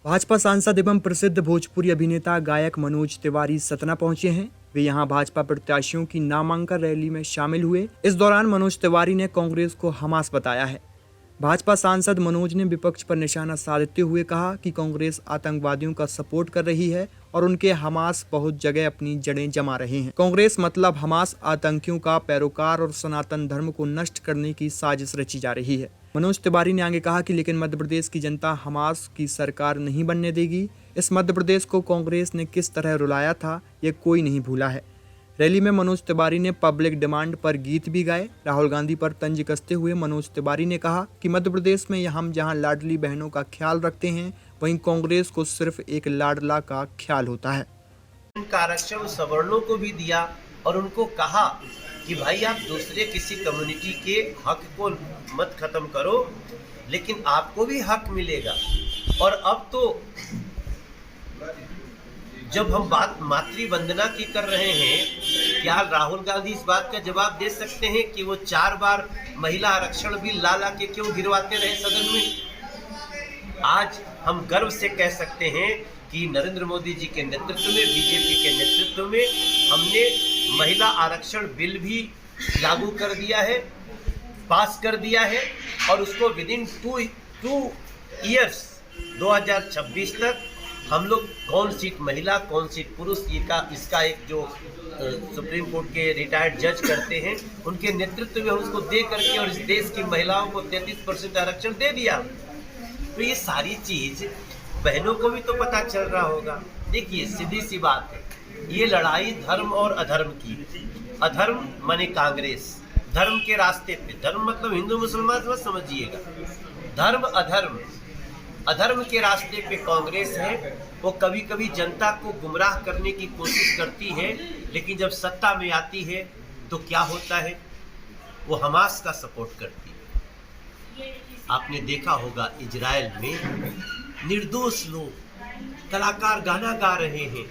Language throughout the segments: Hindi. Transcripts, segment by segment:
भाजपा सांसद एवं प्रसिद्ध भोजपुरी अभिनेता गायक मनोज तिवारी सतना पहुंचे हैं। वे यहां भाजपा प्रत्याशियों की नामांकन रैली में शामिल हुए। इस दौरान मनोज तिवारी ने कांग्रेस को हमास बताया है। भाजपा सांसद मनोज ने विपक्ष पर निशाना साधते हुए कहा कि कांग्रेस आतंकवादियों का सपोर्ट कर रही है और उनके हमास बहुत जगह अपनी जड़ें जमा रहे हैं। कांग्रेस मतलब हमास आतंकियों का पैरोकार और सनातन धर्म को नष्ट करने की साजिश रची जा रही है। मनोज तिवारी ने आगे कहा कि लेकिन मध्य प्रदेश की जनता हमास की सरकार नहीं बनने देगी। इस मध्य प्रदेश को कांग्रेस ने किस तरह रुलाया था ये कोई नहीं भूला है। रैली में मनोज तिवारी ने पब्लिक डिमांड पर गीत भी गाए। राहुल गांधी पर तंज कसते हुए मनोज तिवारी ने कहा कि मध्य प्रदेश में हम जहां लाडली बहनों का ख्याल रखते हैं वहीं कांग्रेस को सिर्फ एक लाडला का ख्याल होता है। का आरक्षण सवर्णों को भी दिया और उनको कहा कि भाई आप दूसरे किसी कम्युनिटी के हक को मत खत्म करो, लेकिन आपको भी हक मिलेगा। और अब तो जब हम बात मातृ वंदना की कर रहे हैं, क्या राहुल गांधी इस बात का जवाब दे सकते हैं कि वो 4 बार महिला आरक्षण बिल ला के क्यों गिरवाते रहे सदन में? आज हम गर्व से कह सकते हैं कि नरेंद्र मोदी जी के नेतृत्व में, बीजेपी के नेतृत्व में हमने महिला आरक्षण बिल भी लागू कर दिया है, पास कर दिया है और उसको विद इन 2 ईयर्स 2026 तक हम लोग कौन सीट महिला कौन सीट पुरुष इसका एक जो सुप्रीम कोर्ट के रिटायर्ड जज करते हैं उनके नेतृत्व में उसको दे करके और इस देश की महिलाओं को 33% आरक्षण दे दिया। तो ये सारी चीज बहनों को भी तो पता चल रहा होगा। देखिए सीधी सी बात है, ये लड़ाई धर्म और अधर्म की। अधर्म माने कांग्रेस, धर्म के रास्ते पे, धर्म मतलब हिंदू मुसलमान मत समझिएगा, धर्म अधर्म, अधर्म के रास्ते पे कांग्रेस है। वो कभी कभी जनता को गुमराह करने की कोशिश करती है, लेकिन जब सत्ता में आती है तो क्या होता है, वो हमास का सपोर्ट करती है। आपने देखा होगा इजराइल में निर्दोष लोग, कलाकार गाना गा रहे हैं,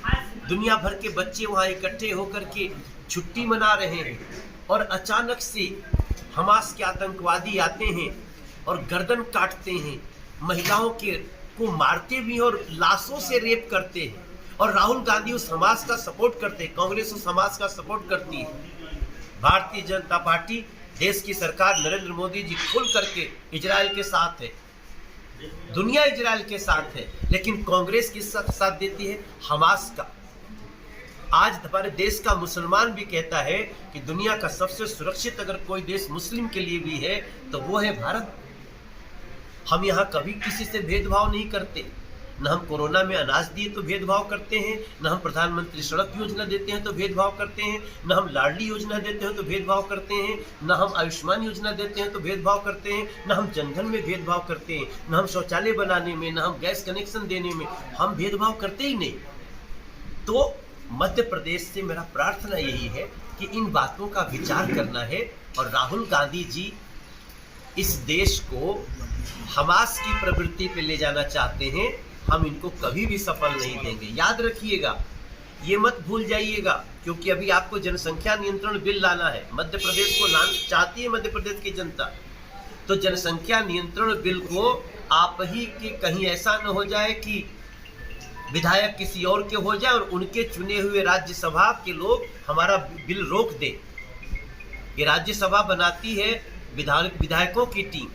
दुनिया भर के बच्चे वहाँ इकट्ठे होकर के छुट्टी मना रहे हैं और अचानक से हमास के आतंकवादी आते हैं और गर्दन काटते हैं, महिलाओं को मारते भी और लाशों से रेप करते हैं। और राहुल गांधी उस हमास का सपोर्ट करते हैं, कांग्रेस उस हमास का सपोर्ट करती है। भारतीय जनता पार्टी, देश की सरकार, नरेंद्र मोदी जी खुल करके इजराइल के साथ है, दुनिया इजराइल के साथ है, लेकिन कांग्रेस किस साथ देती है? हमास का। आज हमारे देश का मुसलमान भी कहता है कि दुनिया का सबसे सुरक्षित अगर कोई देश मुस्लिम के लिए भी है तो वो है भारत। हम यहाँ कभी किसी से भेदभाव नहीं करते, न हम कोरोना में अनाज दिए तो भेदभाव करते हैं, न हम प्रधानमंत्री सड़क योजना देते हैं तो भेदभाव करते हैं, न हम लाडली योजना देते हैं तो भेदभाव करते हैं, न हम आयुष्मान योजना देते हैं तो भेदभाव करते हैं, न हम जनधन में भेदभाव करते हैं, न हम शौचालय बनाने में, न हम गैस कनेक्शन देने में, हम भेदभाव करते ही नहीं। तो मध्य प्रदेश से मेरा प्रार्थना यही है कि इन बातों का विचार करना है और राहुल गांधी जी इस देश को हमास की प्रवृत्ति पे ले जाना चाहते हैं, हम इनको कभी भी सफल नहीं देंगे। याद रखिएगा, ये मत भूल जाइएगा, क्योंकि अभी आपको जनसंख्या नियंत्रण बिल लाना है। मध्य प्रदेश को लाना चाहती है मध्य प्रदेश की जनता, तो जनसंख्या नियंत्रण बिल को आप ही के कहीं ऐसा न हो जाए कि विधायक किसी और के हो जाए और उनके चुने हुए राज्यसभा के लोग हमारा बिल रोक दे। ये राज्यसभा बनाती है विधायकों की टीम,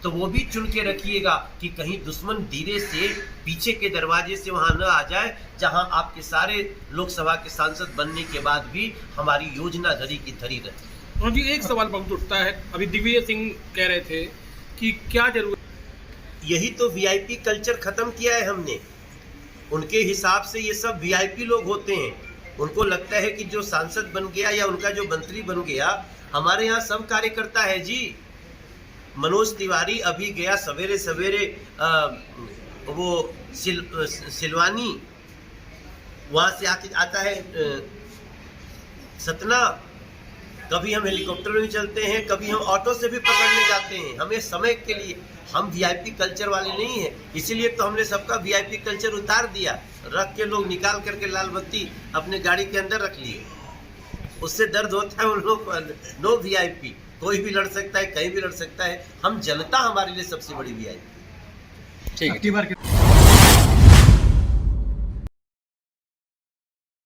तो वो भी चुन के रखिएगा कि कहीं दुश्मन धीरे से पीछे के दरवाजे से वहां न आ जाए, जहां आपके सारे लोकसभा के सांसद बनने के बाद भी हमारी योजना धरी की धरी रहे। और जी एक सवाल बहुत उठता है, अभी दिग्विजय सिंह कह रहे थे कि क्या जरूरत, यही तो वीआईपी कल्चर खत्म किया है हमने। उनके हिसाब से ये सब वीआईपी लोग होते हैं। उनको लगता है कि जो सांसद बन गया या उनका जो मंत्री बन गया, हमारे यहाँ सब कार्यकर्ता है जी। मनोज तिवारी अभी गया सवेरे सवेरे वो सिलवानी, वहाँ से आता है सतना। कभी हम हेलीकॉप्टर में चलते हैं, कभी हम ऑटो से भी पकड़ने जाते हैं। हमें समय के लिए, हम वीआईपी कल्चर वाले नहीं हैं, इसीलिए तो हमने सबका वीआईपी कल्चर उतार दिया, रख के लोग निकाल करके लाल बत्ती अपने गाड़ी के अंदर रख लिए। उससे दर्द होता है उन लोग को। नो वीआईपी, कोई भी लड़ सकता है, कहीं भी लड़ सकता है। हम जनता हमारे लिए सबसे बड़ी वीआईपी। ठीक है।